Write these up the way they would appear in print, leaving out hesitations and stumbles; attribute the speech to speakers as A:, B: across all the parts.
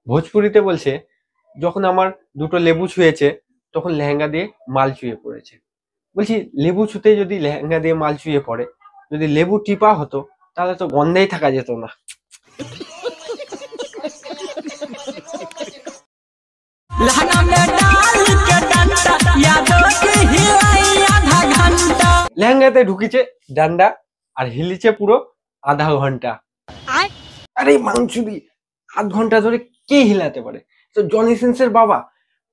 A: ভোজপুরিতে বলছে, যখন আমার দুটো লেবু ছুঁয়েছে তখন লেহেঙ্গা দিয়ে মাল চুয়ে পড়েছে। বলছি, লেবু ছুঁতে যদি লেহেঙ্গা দিয়ে মাল চুয়ে পড়ে, যদি লেবু টিপা হতো তাহলে তো গন্ধেই থাকা যেত না। লেহেঙ্গাতে ঢুকিছে ডান্ডা আর হিলিছে পুরো আধা ঘন্টা। আরে মাংসুরি, আধ ঘন্টা ধরে কে হিলাতে পারে? তো জনি সিন্সের বাবা,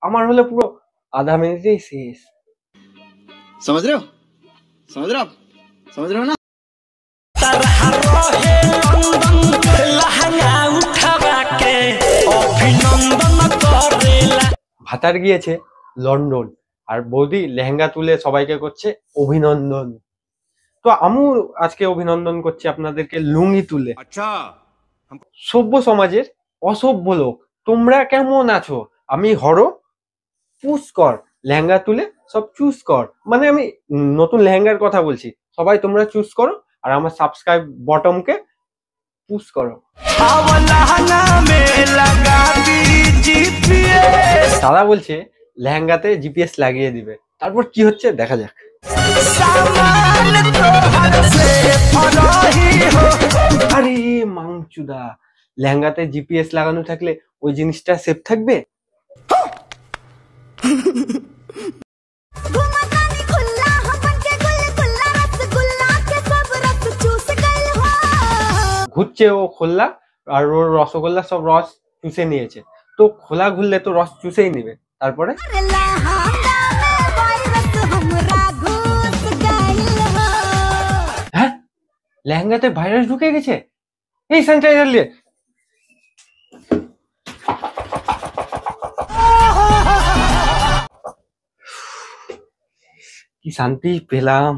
A: আমার হলে পুরো আধা মিনিটেই শেষ।
B: समझ रहे हो समझ रहे हो ना?
A: ভাতার গিয়েছে লন্ডন আর বৌদি লেহেঙ্গা তুলে সবাইকে করছে অভিনন্দন। তো আমি আজকে অভিনন্দন করছি আপনাদেরকে লুঙ্গি তুলে। সভ্য সমাজের অসভ্য লোক তোমরা কেমন আছো? আমি হর পুশ কর, লেহেঙ্গা তুলে সব চুজ কর। মানে আমি নতুন লেহেঙ্গার কথা বলছি। সবাই তোমরা চুজ করো আর আমার সাবস্ক্রাইব বটমকে পুশ করো। দাদা বলছে লেহেঙ্গাতে জিপিএস লাগিয়ে দিবে, তারপর কি হচ্ছে দেখা যাক। আরে মাংচুদা, লেহেঙ্গাতে জিপিএস লাগানো থাকলে ওই জিনিসটা সেফ থাকবে? ঘুরছে ও খোল্লা আর ওর রসগোল্লা সব রস চুষে নিয়েছে। তো খোলা ঘুরলে তো রস চুষেই নিবে। তারপরে হ্যাঁ, লেহেঙ্গাতে ভাইরাস ঢুকে গেছে। এই স্যানিটাইজার নিয়ে কি শান্তি পেলাম।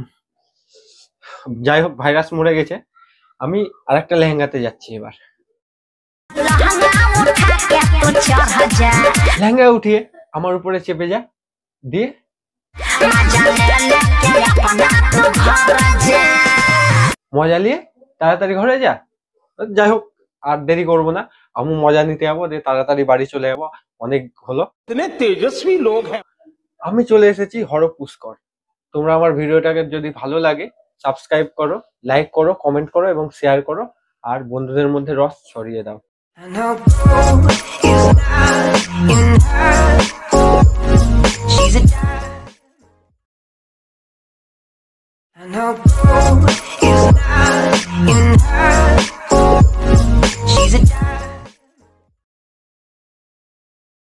A: যাই হোক, ভাইরাস মরে গেছে। আমি আরেকটা লেহেঙ্গাতে যাচ্ছি এবার। লেহেঙ্গা উঠিয়ে আমার উপরে চেপে যা, দিয়ে মজা নিয়ে তাড়াতাড়ি ঘরে যা। যাই হোক, আর দেরি করবো না, আমি মজা নিতে যাবো, দিয়ে তাড়াতাড়ি বাড়ি চলে যাবো। অনেক হলো। তেজস্বী লোক। আমি চলে এসেছি হর পুষ্কর। তোমরা আমার ভিডিওটাকে যদি ভালো লাগে সাবস্ক্রাইব করো, লাইক করো, কমেন্ট করো এবং শেয়ার করো, আর বন্ধুদের মধ্যে রস ছড়িয়ে দাও। I know